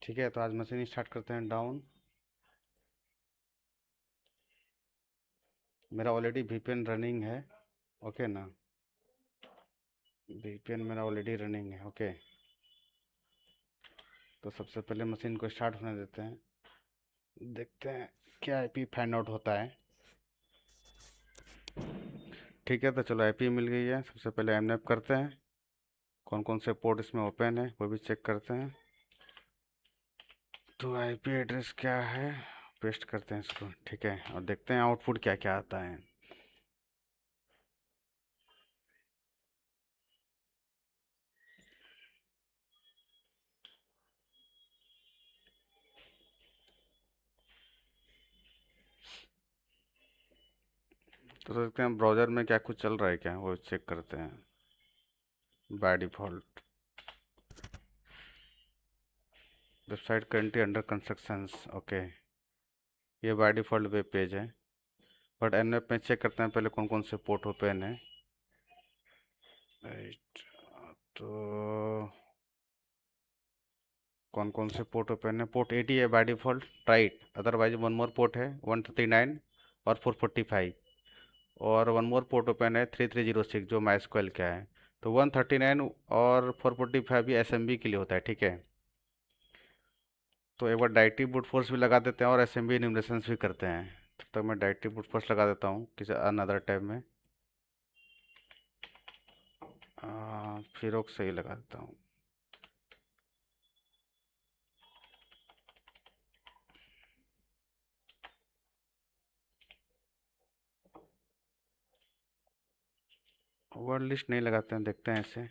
ठीक है, तो आज मशीन स्टार्ट करते हैं डाउन। मेरा ऑलरेडी वीपीएन रनिंग है। ओके ना, वीपीएन मेरा ऑलरेडी रनिंग है। ओके, तो सबसे पहले मशीन को स्टार्ट होने देते हैं, देखते हैं क्या आईपी फाइंड आउट होता है। ठीक है, तो चलो आईपी मिल गई है। सबसे पहले एमनेप करते हैं, कौन कौन से पोर्ट इसमें ओपन है वो भी चेक करते हैं। तो आईपी एड्रेस क्या है, पेस्ट करते हैं इसको। ठीक है, और देखते हैं आउटपुट क्या क्या आता है। तो देखते हैं ब्राउज़र में क्या कुछ चल रहा है क्या, वो चेक करते हैं। By default website currently under constructions. Okay, ये बाय डिफ़ॉल्ट वेब पेज है, बट एनवेब में चेक करते हैं पहले कौन कौन से पोर्ट ओपन है। राइट, तो कौन कौन से पोर्ट ओपन है। पोर्ट 80 है by default, right. Otherwise one more port है 139 और 445, और वन मोर पोर्ट ओपन है 3306 जो माइस्क्वेल का है। तो 139 और 445 ये एसएमबी के लिए होता है। ठीक है, तो एक बार डायरेक्टिव ब्रूट फोर्स भी लगा देते हैं और एसएमबी इन्यूमरेशंस भी करते हैं। तब तक मैं डायरेक्टिव ब्रूट फोर्स लगा देता हूँ किसी अनदर टैब में। फिर सही लगा देता हूँ। वर्ड लिस्ट नहीं लगाते हैं, देखते हैं ऐसे,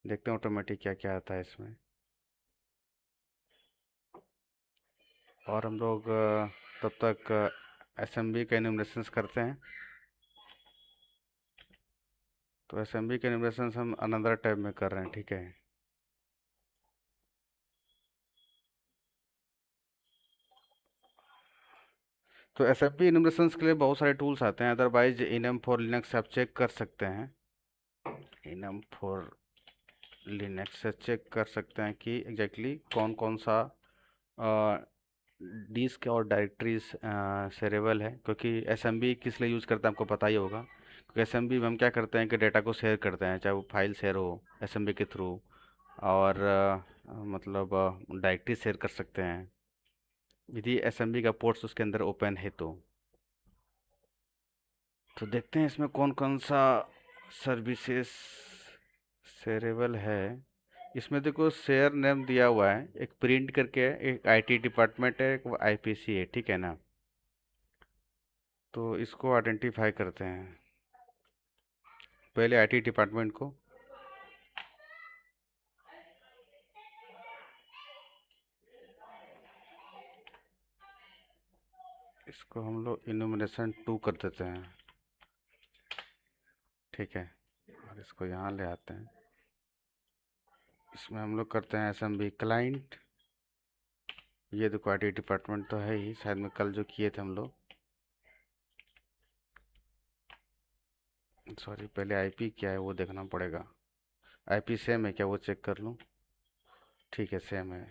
देखते हैं ऑटोमेटिक क्या क्या आता है इसमें। और हम लोग तब तक एसएमबी का इन्यूमरेशंस करते हैं। तो एसएमबी के इन्यूमरेशंस हम अनदर टैब में कर रहे हैं। ठीक है, तो एसएमबी इन्यूमरेशंस के लिए बहुत सारे टूल्स आते हैं। अदरवाइज इनम फॉर लिनक्स आप चेक कर सकते हैं। इनम फॉर लिनक्स से चेक कर सकते हैं कि एग्जैक्टली कौन कौन सा डिस्क और डायरेक्टरीज शेयरेबल है। क्योंकि एसएमबी किस लिए यूज़ करते हैं आपको पता ही होगा। क्योंकि एसएमबी में हम क्या करते हैं कि डेटा को शेयर करते हैं, चाहे वो फाइल शेयर हो एसएमबी के थ्रू, और मतलब डायरेक्टरी शेयर कर सकते हैं यदि एसएमबी का पोर्ट्स उसके अंदर ओपन है तो देखते हैं इसमें कौन कौन सा सर्विसेज शेयरेबल है। इसमें देखो शेयर नेम दिया हुआ है, एक प्रिंट करके है, एक आईटी डिपार्टमेंट है, एक आईपीसी है। ठीक है ना, तो इसको आइडेंटिफाई करते हैं पहले आईटी डिपार्टमेंट को। इसको हम लोग इन्यूमरेशन 2 कर देते हैं। ठीक है, और इसको यहाँ ले आते हैं। इसमें हम लोग करते हैं एसएमबी क्लाइंट। ये देखो आईटी डिपार्टमेंट तो है ही, शायद में कल जो किए थे हम लोग। सॉरी, पहले आईपी क्या है वो देखना पड़ेगा। आईपी सेम है क्या वो चेक कर लूँ। ठीक है, सेम है।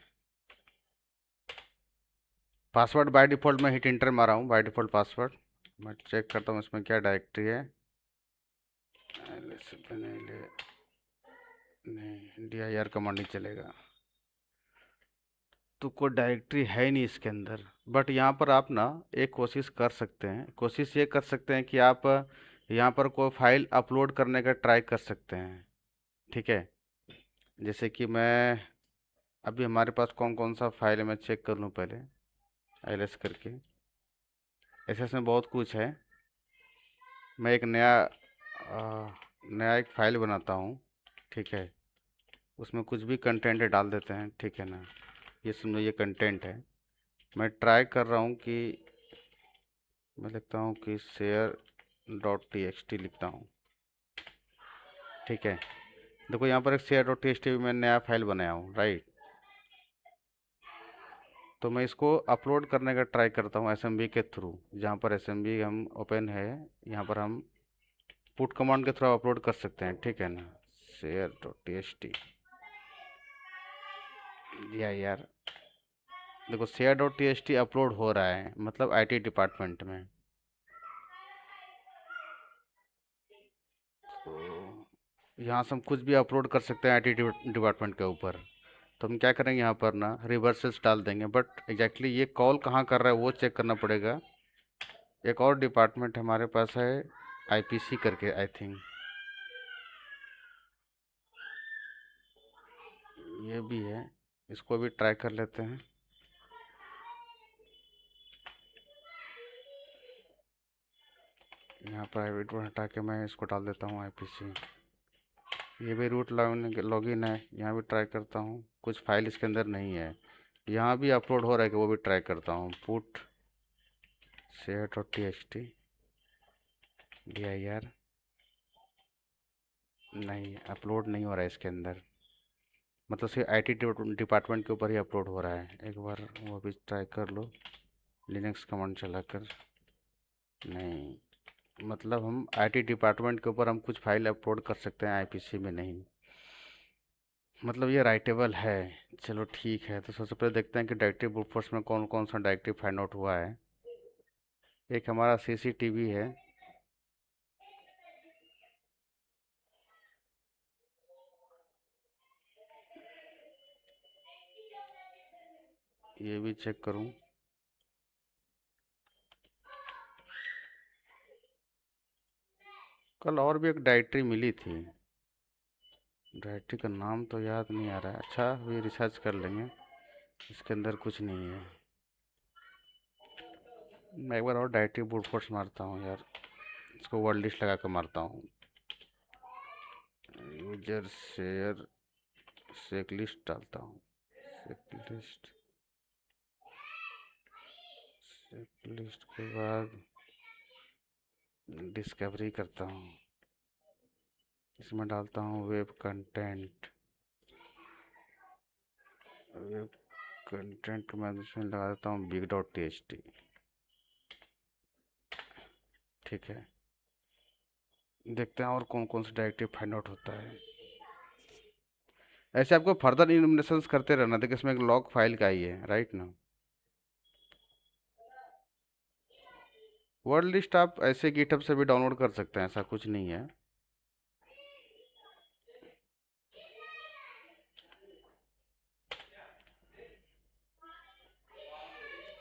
पासवर्ड बाय डिफ़ॉल्ट मैं हिट इंटर मारा हूँ, बाय डिफ़ॉल्ट पासवर्ड। मैं चेक करता हूँ इसमें क्या डायरेक्टरी है। नहीं, dir कमांड नहीं चलेगा, तो कोई डायरेक्टरी है ही नहीं इसके अंदर। बट यहाँ पर आप ना एक कोशिश कर सकते हैं, कोशिश ये कर सकते हैं कि आप यहाँ पर कोई फाइल अपलोड करने का ट्राई कर सकते हैं। ठीक है, जैसे कि मैं अभी हमारे पास कौन कौन सा फाइल है मैं चेक कर लूँ पहले ls करके। ऐसे इसमें बहुत कुछ है। मैं एक नया एक फाइल बनाता हूँ। ठीक है, उसमें कुछ भी कंटेंट डाल देते हैं। ठीक है ना, ये सुनो ये कंटेंट है। मैं ट्राई कर रहा हूँ कि मैं लिखता हूँ कि share dot T x T लिखता हूँ। ठीक है, देखो यहाँ पर एक share dot T x T में नया फाइल बनाया हूँ, राइट। तो मैं इसको अपलोड करने का ट्राई करता हूँ एसएमबी के थ्रू। जहाँ पर एसएमबी हम ओपन है, यहाँ पर हम पुट कमांड के थ्रू अपलोड कर सकते हैं। ठीक है ना, share dot T x T. या यार, देखो share dot T S T upload हो रहा है, मतलब आईटी डिपार्टमेंट में। तो यहाँ से हम कुछ भी अपलोड कर सकते हैं आईटी डिपार्टमेंट के ऊपर। तो हम क्या करेंगे, यहाँ पर ना रिवर्सेस डाल देंगे, बट एग्जैक्टली ये कॉल कहाँ कर रहा है वो चेक करना पड़ेगा। एक और डिपार्टमेंट हमारे पास है आईपीसी करके, आई थिंक ये भी है, इसको भी ट्राई कर लेते हैं। यहाँ प्राइवेट को हटा के मैं इसको डाल देता हूँ आईपीसी। ये भी रूट लॉगिन है, यहाँ भी ट्राई करता हूँ, कुछ फाइल इसके अंदर नहीं है। यहाँ भी अपलोड हो रहा है कि वो भी ट्राई करता हूँ। Put share dot T H T dir, नहीं अपलोड नहीं हो रहा है इसके अंदर, मतलब सिर्फ आईटी डिपार्टमेंट के ऊपर ही अपलोड हो रहा है। एक बार वो भी ट्राई कर लो लिनक्स कमांड चलाकर। नहीं, मतलब हम आईटी डिपार्टमेंट के ऊपर हम कुछ फाइल अपलोड कर सकते हैं, आईपीसी में नहीं। मतलब ये राइटेबल है। चलो ठीक है, तो सबसे पहले देखते हैं कि डायरेक्टिव ब्रूट फोर्स में कौन कौन सा डायरेक्टिव फाइंड आउट हुआ है। एक हमारा सीसीटीवी है, ये भी चेक करूं। कल और भी एक डायरेक्टरी मिली थी, डायरेक्टरी का नाम तो याद नहीं आ रहा है। अच्छा अभी रिसर्च कर लेंगे, इसके अंदर कुछ नहीं है। मैं एक बार और डायरेक्टरी ब्रूट फोर्स मारता हूँ यार, इसको वर्ड लिस्ट लगा कर मारता हूँ। यूजर शेयर सेक लिस्ट डालता हूँ, सेक लिस्ट, सेक लिस्ट के बाद डिस्कवरी करता हूँ, इसमें डालता हूँ वेब कंटेंट। वेब कंटेंट मैं इसमें लगा देता हूँ big dot T H T. ठीक है, देखते हैं और कौन कौन सा डायरेक्टिव फाइंड आउट होता है। ऐसे आपको फर्दर इल्यूमिनेशंस करते रहना। देखिए इसमें एक लॉग फाइल का ही है, राइट ना। वर्ड लिस्ट आप ऐसे गिटहब से भी डाउनलोड कर सकते हैं, ऐसा कुछ नहीं है।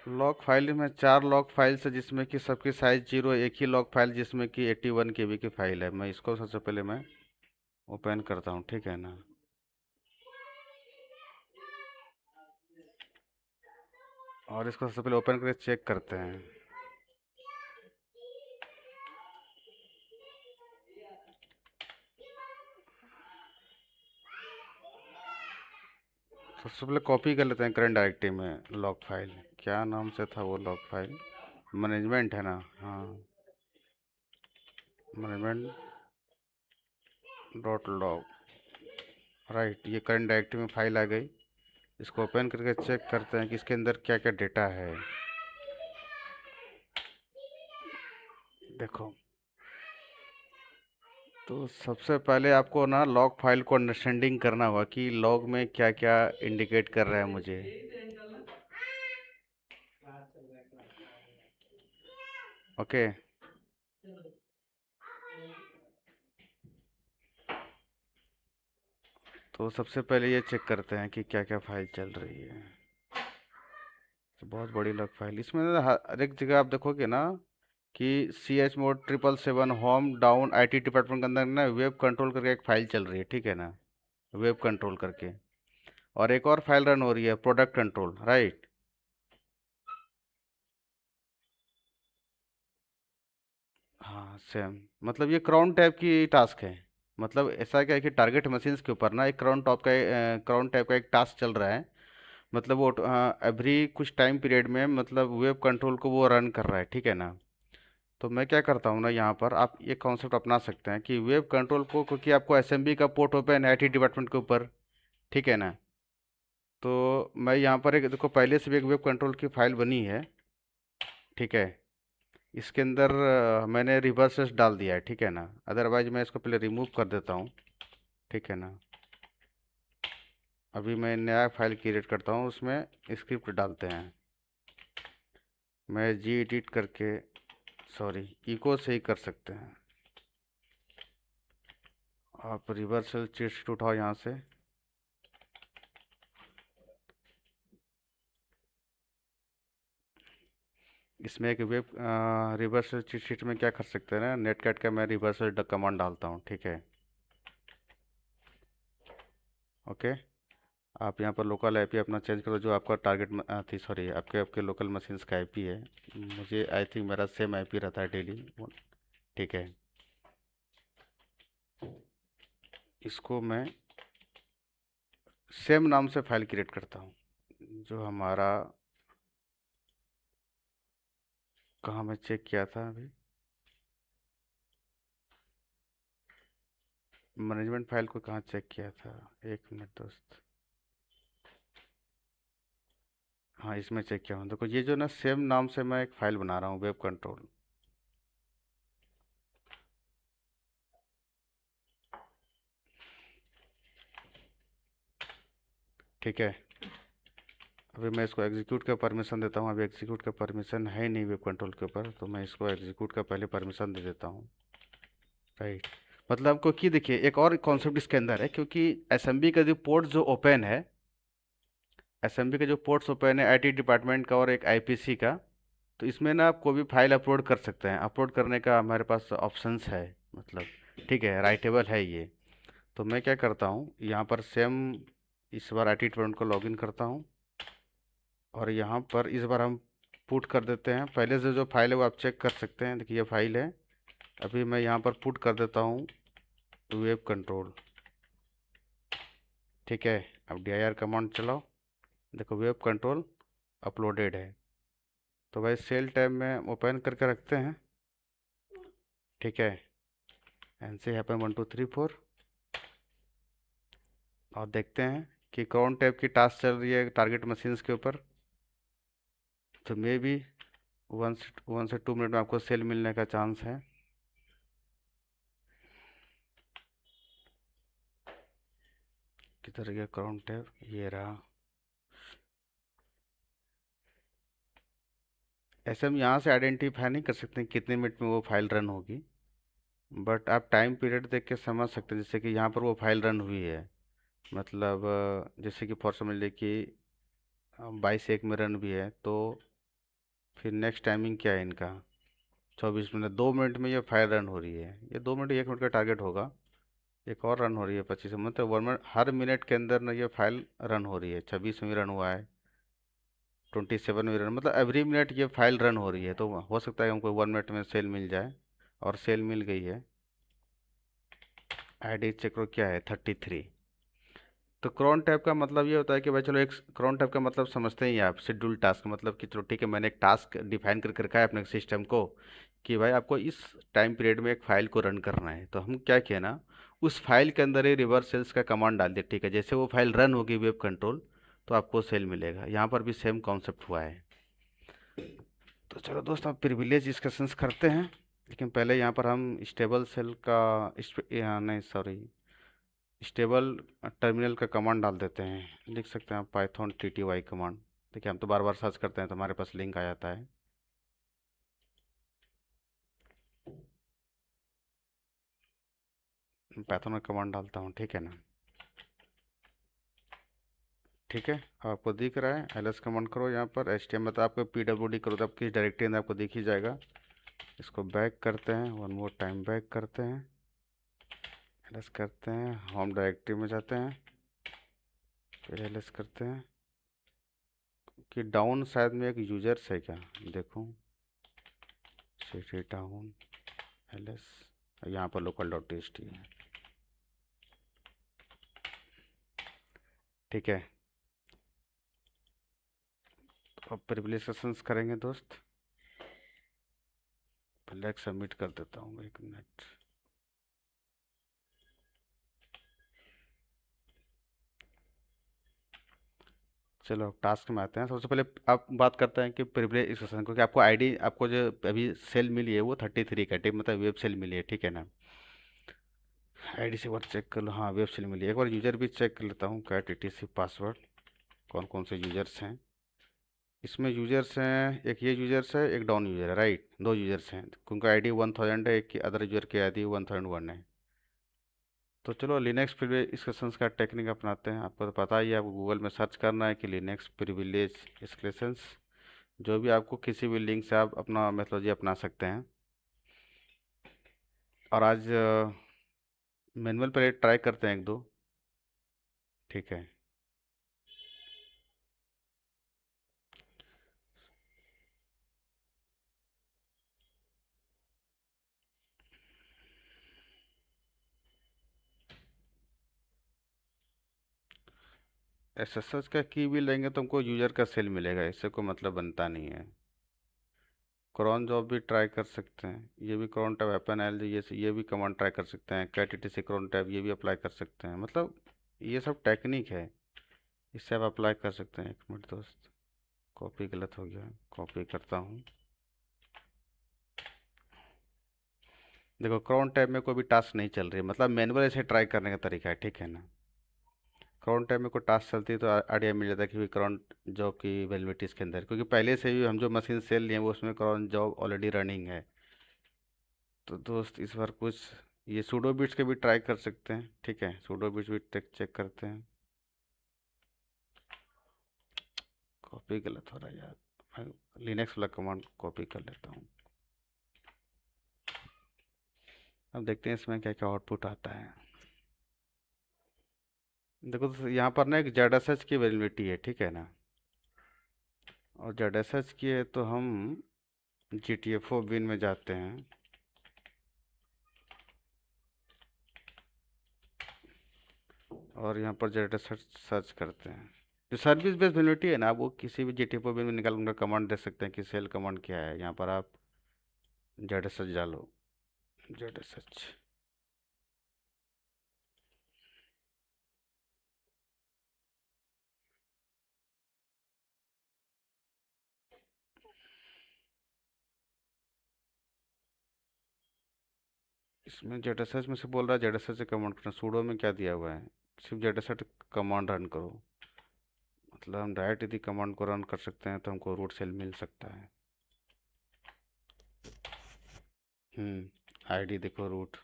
लॉग फाइल में 4 लॉग फाइल्स है, जिसमें कि सबकी साइज 0। एक ही लॉग फाइल जिसमें कि 81 KB की फाइल है। मैं इसको सबसे पहले मैं ओपन करता हूँ, ठीक है ना। और इसको सबसे पहले ओपन करके चेक करते हैं। सबसे पहले कॉपी कर लेते हैं करंट डायरेक्टरी में लॉग फाइल। क्या नाम से था वो लॉग फाइल, मैनेजमेंट है ना, हाँ मैनेजमेंट डॉट लॉग, राइट। ये करंट डायरेक्टरी में फाइल आ गई। इसको ओपन करके चेक करते हैं कि इसके अंदर क्या क्या डेटा है। देखो, तो सबसे पहले आपको ना लॉग फाइल को अंडरस्टैंडिंग करना होगा कि लॉग में क्या क्या इंडिकेट कर रहा है मुझे। ओके, तो सबसे पहले ये चेक करते हैं कि क्या क्या फाइल चल रही है। तो बहुत बड़ी लॉग फाइल इसमें ना, हर एक जगह आप देखोगे ना कि CH-mod 777 home down IT department के अंदर ना वेब कंट्रोल करके एक फाइल चल रही है, ठीक है ना, वेब कंट्रोल करके। और एक और फाइल रन हो रही है प्रोडक्ट कंट्रोल, राइट। हाँ सेम, मतलब ये क्राउन टाइप की टास्क है। मतलब ऐसा क्या है कि टारगेट मशीन्स के ऊपर ना एक क्राउन टाइप का एक टास्क चल रहा है। मतलब वो एवरी कुछ टाइम पीरियड में मतलब वेब कंट्रोल को वो रन कर रहा है, ठीक है ना। तो मैं क्या करता हूँ ना, यहाँ पर आप ये कॉन्सेप्ट अपना सकते हैं कि वेब कंट्रोल को, क्योंकि आपको एसएमबी का पोर्ट ओपन है आईटी डिपार्टमेंट के ऊपर, ठीक है ना। तो मैं यहाँ पर एक देखो पहले से भी एक वेब कंट्रोल की फाइल बनी है, ठीक है। इसके अंदर मैंने रिवर्सेस डाल दिया है, ठीक है ना। अदरवाइज मैं इसको पहले रिमूव कर देता हूँ, ठीक है ना। अभी मैं नया फाइल क्रिएट करता हूँ, उसमें स्क्रिप्ट डालते हैं। मैं जी एडिट करके, सॉरी, इको से ही कर सकते हैं। आप रिवर्सल चीट शीट उठाओ यहाँ से। इसमें एक वेब रिवर्सल चीट शीट में क्या कर सकते हैं ना, नेटकैट का मैं रिवर्सल कमांड डालता हूँ, ठीक है। ओके, आप यहाँ पर लोकल आईपी अपना चेंज करो, जो आपका टारगेट थी, सॉरी, आपके आपके लोकल मशीन्स का आईपी है। मुझे आई थिंक मेरा सेम आईपी रहता है डेली, ठीक है। इसको मैं सेम नाम से फाइल क्रिएट करता हूँ, जो हमारा, कहाँ मैं चेक किया था अभी, मैनेजमेंट फाइल को कहाँ चेक किया था, एक मिनट दोस्त। हाँ, इसमें चेक किया हूँ। देखो, ये जो ना सेम नाम से मैं एक फ़ाइल बना रहा हूँ, वेब कंट्रोल। ठीक है, अभी मैं इसको एग्जीक्यूट का परमिशन देता हूँ। अभी एग्जीक्यूट का परमिशन है नहीं वेब कंट्रोल के ऊपर, तो मैं इसको एग्जीक्यूट का पहले परमिशन दे देता हूँ। राइट, मतलब आपको कि देखिए एक और कॉन्सेप्ट इसके अंदर है, क्योंकि एसएमबी का जो पोर्ट जो ओपन है, एसएमबी के जो पोर्ट्स ओपन है आईटी डिपार्टमेंट का और एक आईपीसी का, तो इसमें ना आप कोई भी फाइल अपलोड कर सकते हैं। अपलोड करने का हमारे पास ऑप्शंस है, मतलब, ठीक है, राइटेबल है ये। तो मैं क्या करता हूँ, यहाँ पर सेम इस बार आईटी डिपार्टमेंट को लॉगिन करता हूँ, और यहाँ पर इस बार हम पुट कर देते हैं। पहले से जो फाइल है वो आप चेक कर सकते हैं, देखिए ये फाइल है। अभी मैं यहाँ पर पुट कर देता हूँ वेब कंट्रोल, ठीक है। अब dir कमांड चलाओ, देखो वेब कंट्रोल अपलोडेड है। तो भाई सेल टैब में ओपन करके रखते हैं, ठीक है। एन सी हैपन 1 2 3 4, और देखते हैं कि कौन टाइप की टास्क चल रही है टारगेट मशीन्स के ऊपर। तो मे बी 1 से 2 मिनट में आपको सेल मिलने का चांस है। किधर गया कौन टैब, ये रहा। ऐसे हम यहाँ से आइडेंटिफाई नहीं कर सकते कितने मिनट में वो फाइल रन होगी, बट आप टाइम पीरियड देख के समझ सकते हैं। जैसे कि यहाँ पर वो फाइल रन हुई है, मतलब जैसे कि फॉर समझ लीजिए कि 22 1 में रन भी है, तो फिर नेक्स्ट टाइमिंग क्या है इनका, 24 मिनट, 2 मिनट में ये फाइल रन हो रही है। ये 2 मिनट 1 मिनट का टारगेट होगा। एक और रन हो रही है 25, मतलब 1 मिनट, हर मिनट के अंदर ना ये फाइल रन हो रही है। 26 में रन हुआ है, 27 में रन, मतलब एवरी मिनट ये फाइल रन हो रही है। तो हो सकता है हमको 1 मिनट में सेल मिल जाए, और सेल मिल गई है। आईडी चेक करो क्या है, 33। तो क्रॉन टैब का मतलब ये होता है कि भाई चलो, एक क्रॉन टैब का मतलब समझते ही हैं आप, शेड्यूल टास्क, मतलब कि चलो ठीक है, मैंने एक टास्क डिफाइन करके रखा है अपने सिस्टम को, कि भाई आपको इस टाइम पीरियड में एक फाइल को रन करना है। तो हम क्या किया ना, उस फाइल के अंदर ही रिवर्स सेल्स का कमांड डाल दिया, ठीक है। जैसे वो फाइल रन होगी वेब कंट्रोल, तो आपको सेल मिलेगा। यहाँ पर भी सेम कॉन्सेप्ट हुआ है। तो चलो दोस्त, आप प्रिविलेज डिस्कशंस करते हैं, लेकिन पहले यहाँ पर हम स्टेबल सेल का नहीं, सॉरी, स्टेबल टर्मिनल का कमांड डाल देते हैं। लिख सकते हैं आप पाइथन TTY कमांड। देखिए, हम तो बार बार सर्च करते हैं तो हमारे पास लिंक आ जाता है। पाइथन का कमांड डालता हूँ, ठीक है ना। ठीक है, आपको दिख रहा है, ls कमांड करो यहाँ पर। HTML मतलब आपको PWD करो तो आप किस डायरेक्टरी में आपको दिख ही जाएगा। इसको बैक करते हैं, वन मोर टाइम बैक करते हैं, ls करते हैं, होम डायरेक्टरी में जाते हैं, फिर ls करते हैं। कि डाउन शायद में एक यूजर्स है क्या, देखूँ, cd डाउन ls, यहाँ पर local.txt है, ठीक है। तो अब प्रिविलेज करेंगे दोस्त। पहले एक सबमिट कर देता हूँ, एक मिनट। चलो अब टास्क में आते हैं। सबसे पहले आप बात करते हैं कि प्रिविलेज डिस्कशन, क्योंकि आपको आईडी, आपको जो अभी सेल मिली है वो 33 का टिप, मतलब वेब सेल मिली है, ठीक है ना। आईडी से बार चेक कर लो। हाँ, वेब सेल मिली। एक बार यूज़र भी चेक कर लेता हूँ, कैट etc पासवर्ड, कौन कौन से यूज़र्स हैं इसमें। यूज़र्स हैं, एक ये यूज़र्स है, एक डाउन यूज़र है, राइट, दो यूज़र्स हैं क्योंकि आईडी 1000 है, एक की अदर यूज़र की आईडी 1001 है। तो चलो लिनक्स प्रिविलेज का टेक्निक अपनाते हैं। आपको तो पता ही है, आपको गूगल में सर्च करना है कि लिनक्स प्रिविलेज एस्केलेशंस, जो भी आपको किसी भी लिंक से आप अपना मेथोडोलॉजी अपना सकते हैं। और आज मैनुअल पर ट्राई करते हैं एक दो, ठीक है। एसएसएच का की भी लेंगे तो हमको यूज़र का सेल मिलेगा, इससे कोई मतलब बनता नहीं है। क्रॉन जॉब भी ट्राई कर सकते हैं, ये भी क्रॉन टैब एपन एल ये भी कमांड ट्राई कर सकते हैं। कैट etc क्रॉन टैब ये भी अप्लाई कर सकते हैं। मतलब ये सब टेक्निक है, इससे आप अप्लाई कर सकते हैं। एक मिनट दोस्त, कॉपी गलत हो गया, कॉपी करता हूँ। देखो क्रॉन टैब में कोई भी टास्क नहीं चल रही है, मतलब मैनुअल ऐसे ट्राई करने का तरीका है, ठीक है ना। क्रॉन टैब में कोई टास्क चलती है तो आइडिया मिल जाता है कि भाई क्रॉन जॉब की वेलिडिटी इसके अंदर, क्योंकि पहले से ही हम जो मशीन सेल लिए हैं वो उसमें क्रॉन जॉब ऑलरेडी रनिंग है। तो दोस्त इस बार कुछ ये सूडो बिट्स के भी ट्राई कर सकते हैं, ठीक है। सूडो बिट्स भी चेक करते हैं। कॉपी गलत हो रहा है यार, मैं लिनक्स वाला कमांड कॉपी कर लेता हूँ। अब देखते हैं इसमें क्या क्या आउटपुट आता है। देखो तो यहाँ पर ना एक जेड की वेलिडिटी है, ठीक है ना। और जेड की है तो हम GTFO बिन में जाते हैं और यहाँ पर जेड सर्च करते हैं। जो सर्विस बेस्ड वेलिडिटी है ना, आप वो किसी भी GTFO बिन में निकाल उनका कमांड दे सकते हैं कि सेल कमांड क्या है। यहाँ पर आप जेड डालो, जेड इसमें जेड में से बोल रहा है जेड से कमांड करना। सूडो में क्या दिया हुआ है, सिर्फ जेड कमांड रन करो। मतलब हम डायरेक्ट यदि कमांड को रन कर सकते हैं तो हमको रूट सेल मिल सकता है। आईडी देखो रूट,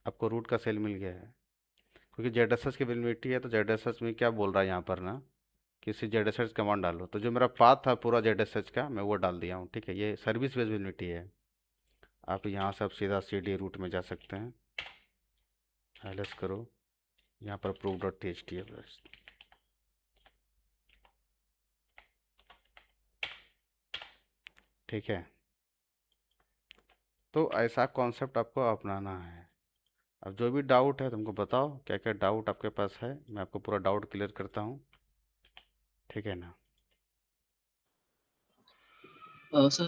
आपको रूट का सेल मिल गया है क्योंकि जेड की वेलिडिटी है। तो जेड में क्या बोल रहा है यहाँ पर ना, किसी जेड कमांड डालो। तो जो मेरा पाथ था पूरा जेड का, मैं वो डाल दिया हूँ, ठीक है। ये सर्विस बेस्ड वेलिडिटी है। आप यहाँ से आप सीधा CD रूट में जा सकते हैं, ls करो, यहाँ पर proof.html, ठीक है। तो ऐसा कॉन्सेप्ट आपको अपनाना है। अब जो भी डाउट है तुमको बताओ, क्या क्या डाउट आपके पास है, मैं आपको पूरा डाउट क्लियर करता हूँ, ठीक है ना। सर